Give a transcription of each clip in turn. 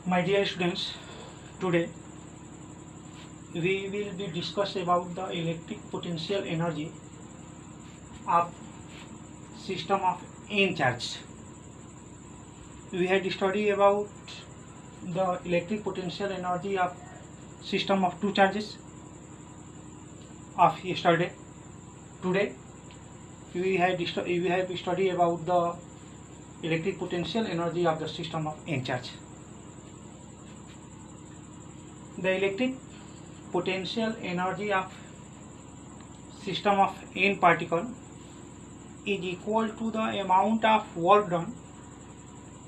My dear students, today we will be discuss about the electric potential energy of system of n charge. We had studied about the electric potential energy of system of two charges of yesterday. Today we have studied about the electric potential energy of the system of n charge. The electric potential energy of system of n particle is equal to the amount of work done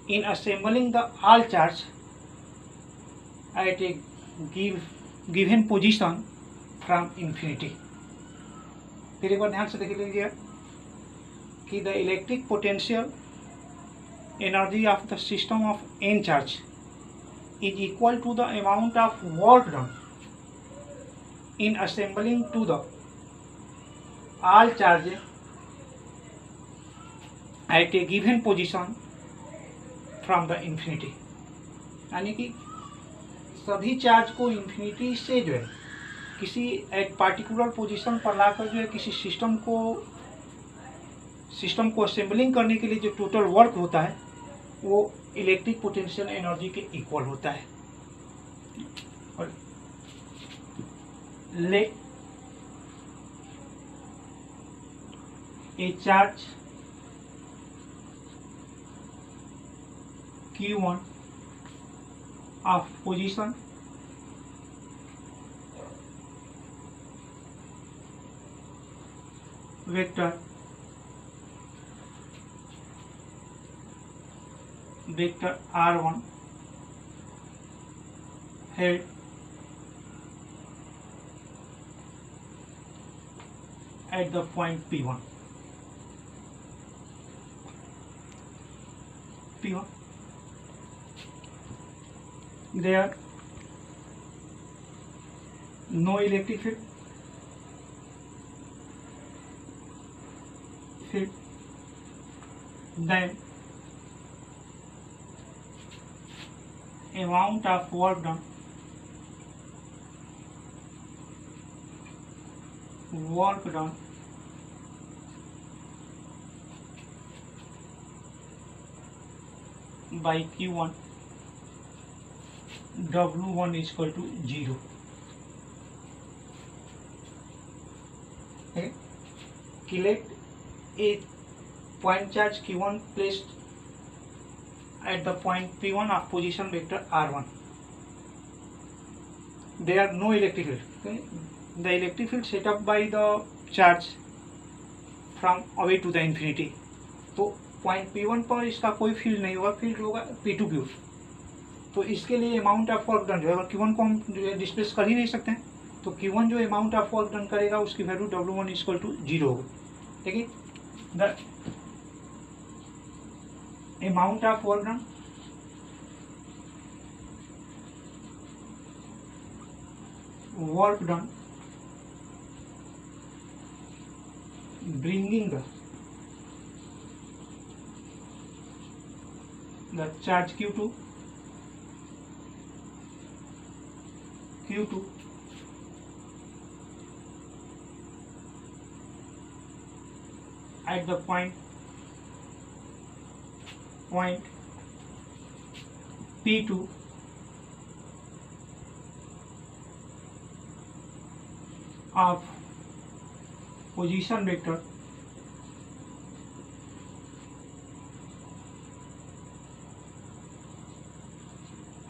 in assembling the all charge at a given position from infinity. फिर एक बार ध्यान से देख लीजिए कि the electric potential energy of the system of n charge is equal to the amount of work done in assembling to the all charges at a given position from the infinity. यानी कि सभी charge को infinity से जो है किसी एक particular position पर लाकर जो है किसी सिस्टम को असेंबलिंग करने के लिए जो टोटल वर्क होता है वो इलेक्ट्रिक पोटेंशियल एनर्जी के इक्वल होता है. और let a charge Q1 of position vector R1 held at the point P1. There no electric field, then amount of work done by Q1 W1 is equal to 0. Okay. Let a point charge Q1 placed at the point P1 of position vector R1. There are no electric field. Okay. The electric field set up by the charge from away to the infinity. तो point P1 पर इसका कोई field नहीं होगा, field होगा P2 की ओर. तो इसके लिए अमाउंट ऑफ वर्क डन जो है Q1 को हम डिस्प्लेस कर ही नहीं सकते हैं, तो Q1 जो अमाउंट ऑफ वर्क डन करेगा उसकी वैल्यू W1 इक्वल टू 0 होगी. ठीक है. The amount of work done bringing the charge Q2 at the point P2 of position vector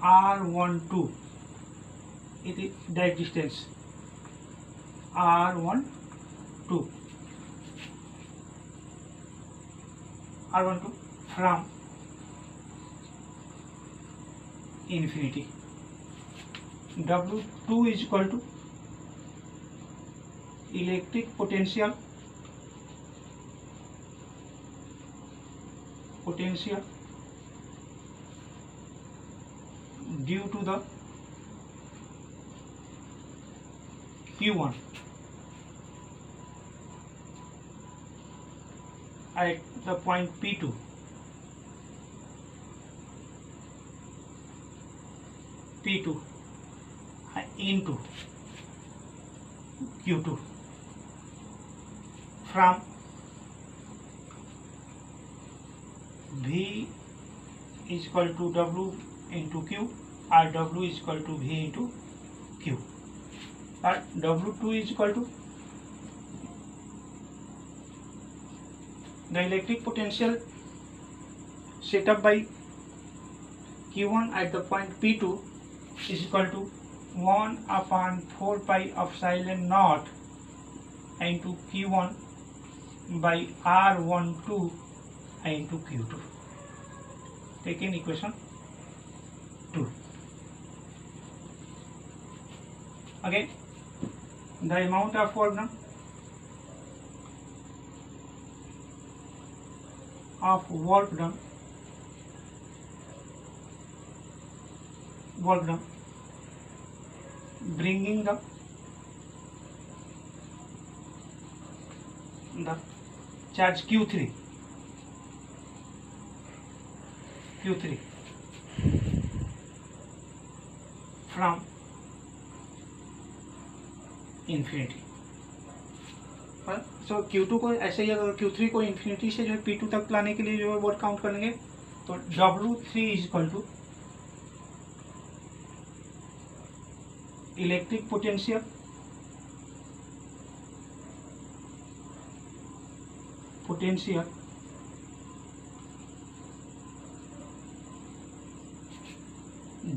R12. It is that distance R12 from infinity. W2 is equal to electric potential due to the Q1 at the point P2 P2 into Q2 from V is equal to W into Q, or W is equal to V into Q, or W2 is equal to the electric potential set up by Q1 at the point P2 is equal to 1 upon 4 pi epsilon naught into Q1 by R12 into Q2. Take in equation 2. Again, the amount of work done bringing the charge Q3 from infinity. So Q2 को ऐसे ही अगर Q3 को infinity से जो है P2 तक लाने के लिए जो है वर्क काउंट करेंगे तो W3 is equal to electric potential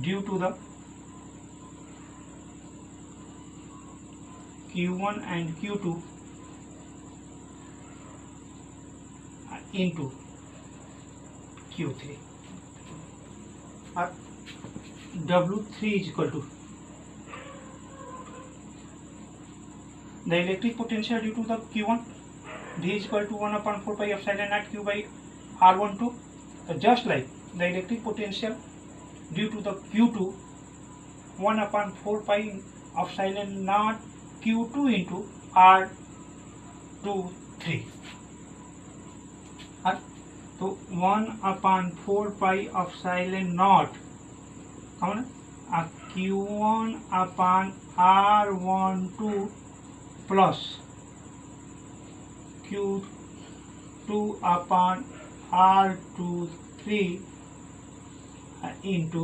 due to the Q1 and Q2 into Q3, or W3 is equal to the electric potential due to the Q1, V is equal to 1 upon 4 pi epsilon naught Q by R12. So just like the electric potential due to the Q2, 1 upon 4 pi epsilon naught Q2 into R23. तो 1 upon 4 pi epsilon naught Q1 upon R12 plus Q2 upon R23 into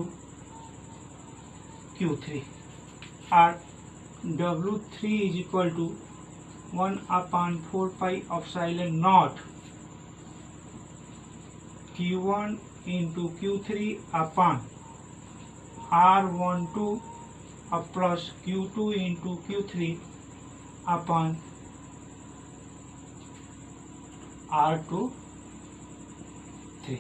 Q3, or W3 is equal to 1 upon 4 pi epsilon naught Q1 into Q3 upon R12 plus Q2 into Q3 upon R23.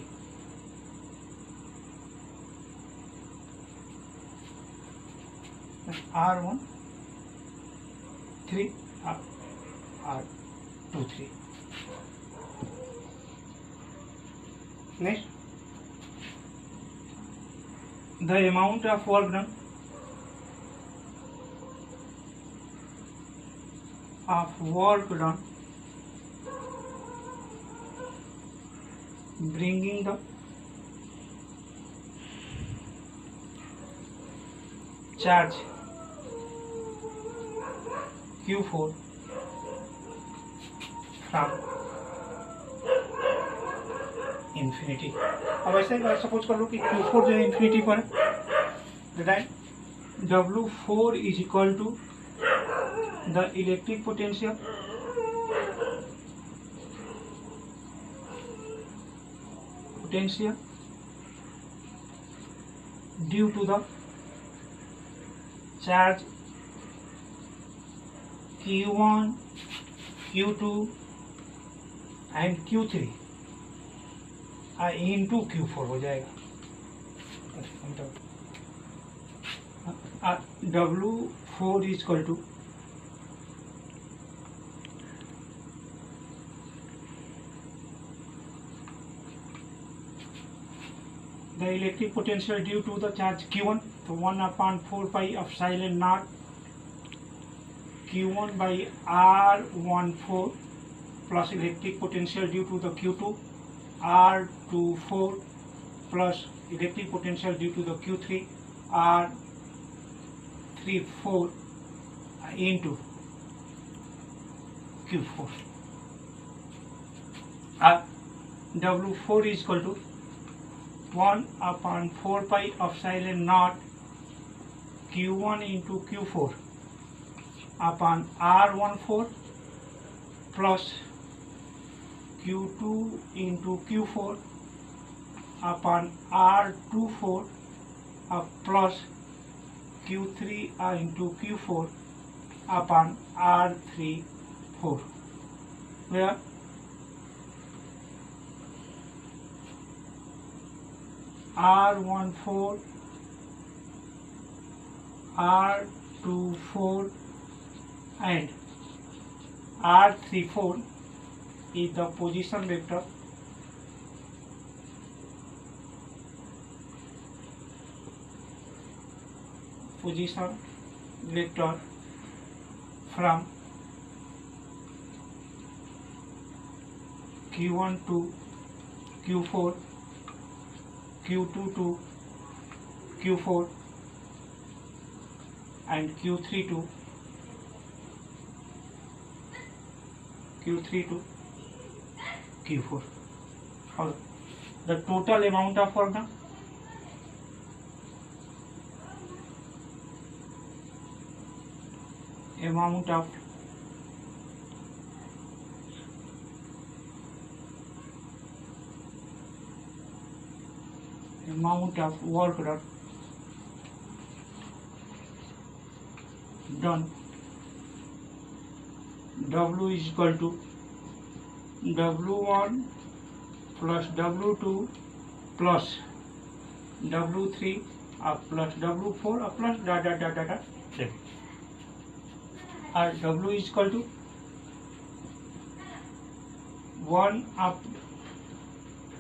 R13 R23. Next, the amount of work done bringing the charge Q4 from infinity. अब ऐसे suppose कर लो कि Q4 जो है infinity पर है, right. W4 is equal to the electric potential due to the charge Q1, Q2 and Q3 into Q4 हो जाएगा. W4 is equal to the electric potential due to the charge Q1, so 1 upon 4 pi epsilon naught Q1 by R14 plus electric potential due to the Q2 R24 plus electric potential due to the Q3 R 134 into Q4. W4 is equal to 1 upon 4 pi epsilon naught Q1 into Q4 upon R14 plus Q2 into Q4 upon R24 plus Q3 into Q4 upon R34, where R14, R24 and R34 is the position vector from Q1 to Q4, Q2 to Q4 and Q3 to Q4. Or the total amount of work done, amount of work done, W is equal to W1 plus W2 plus W3 plus W4 plus dot dot dot dot dot. W is equal to 1 up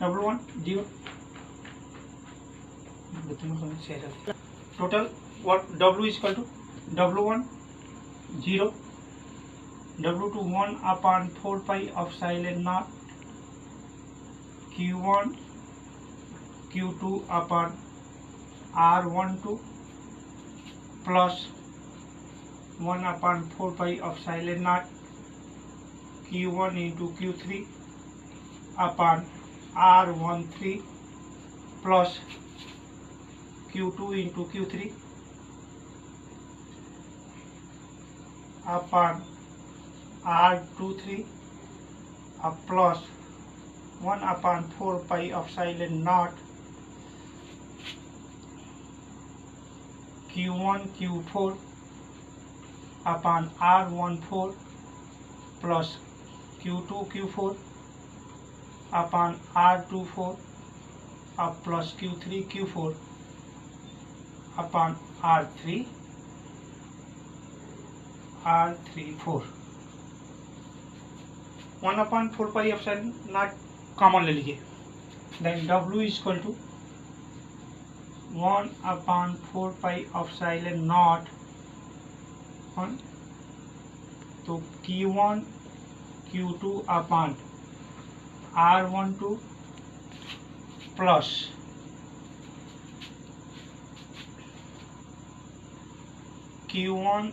W1 0. Total what W is equal to W1 0, W2 1 upon 4 pi epsilon naught Q1 Q2 upon R12 plus 1 upon 4 pi epsilon naught Q1 into Q3 upon R13 plus Q2 into Q3 upon R23 plus 1 upon 4 pi epsilon naught Q1 Q4 upon R14 plus Q2 Q4 upon R24 plus Q3 Q4 upon R34. 1 upon 4 pi epsilon naught common ले लीजिए, then W is equal to 1 upon 4 pi epsilon naught on तो Q1 Q2 upon R12 plus Q1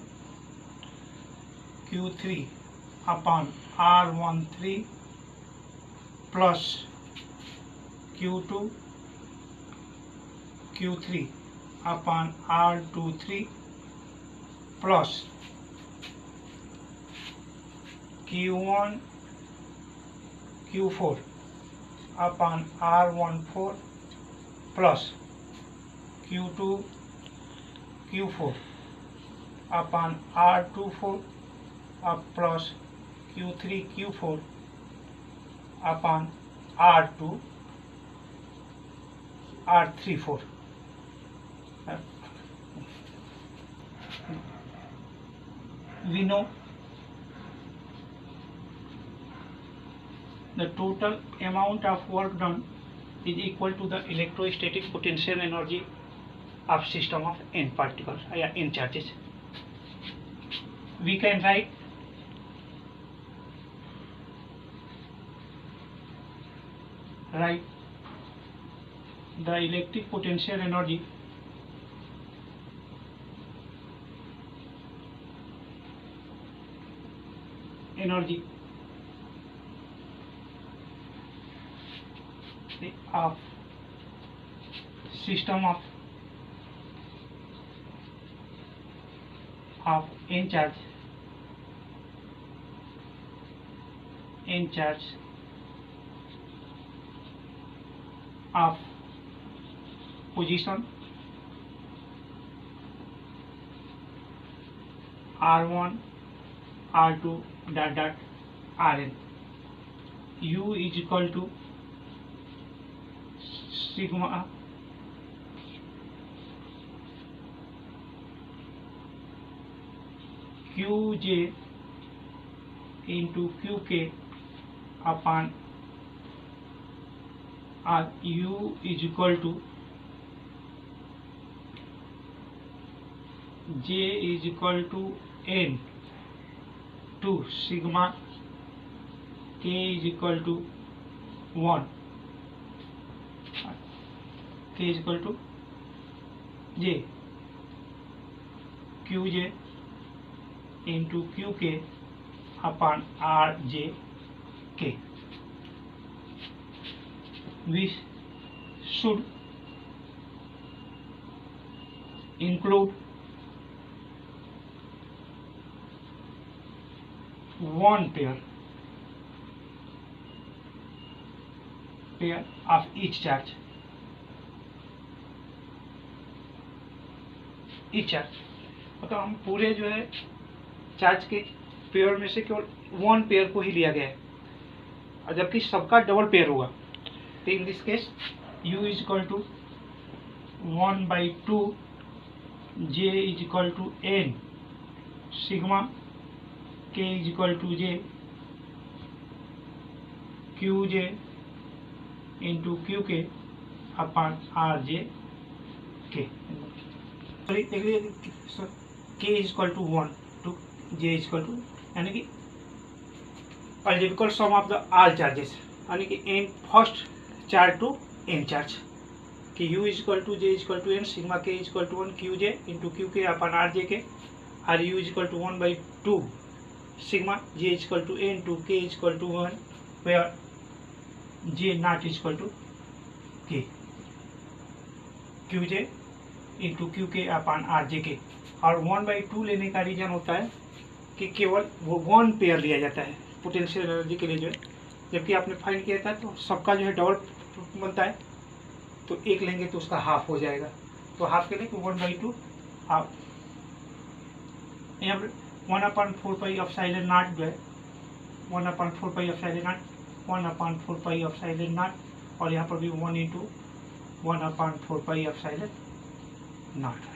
Q3 upon R13 plus Q2 Q3 upon R23 plus Q1 Q4 upon R14 plus Q2 Q4 upon R24 plus Q3 Q4 upon R34. We know the total amount of work done is equal to the electrostatic potential energy of system of n particles, n charges. We can write the electric potential energy energy of system of n charge of position r1 r2 dot dot rn. U is equal to sigma qj into qk upon r. U is equal to j is equal to n to sigma k is equal to 1, k is equal to j qj into qk upon rjk. We should include one pair of each charge. मतलब हम पूरे जो है charge के pair में से केवल one pair को ही लिया गया है, और जबकि सबका डबल पेयर होगा। तो in this case u is equal to 1/2 j is equal to n sigma k is equal to j qj into qk upon rj k. k is equal to 1 to j is equal to, यानी कि algebraic sum of the all charges, यानी कि n first charge to n charge कि u is equal to j is equal to n sigma k is equal to 1 qj into qk upon rj k, और u is equal to 1/2 sigma j is equal to n to k is equal to 1 where j not is equal to k qj into qk upon rj k. और 1/2 लेने का reason होता है कि केवल वो one pair लिया जाता है पोटेंशियल एनर्जी के लिए जो है, जबकि आपने फाइंड किया था तो सबका जो है डबल बनता है, तो एक लेंगे तो उसका हाफ हो जाएगा। तो हाफ के लिए 1/2 हाफ, यहाँ पर 1/4 एप्सिलॉन नॉट जो है 1/4 एप्सिलॉन नॉट 1/4 एप्सिलॉन नॉट, और यहाँ पर भी 1 × 1/4 एप्सिलॉन नॉट।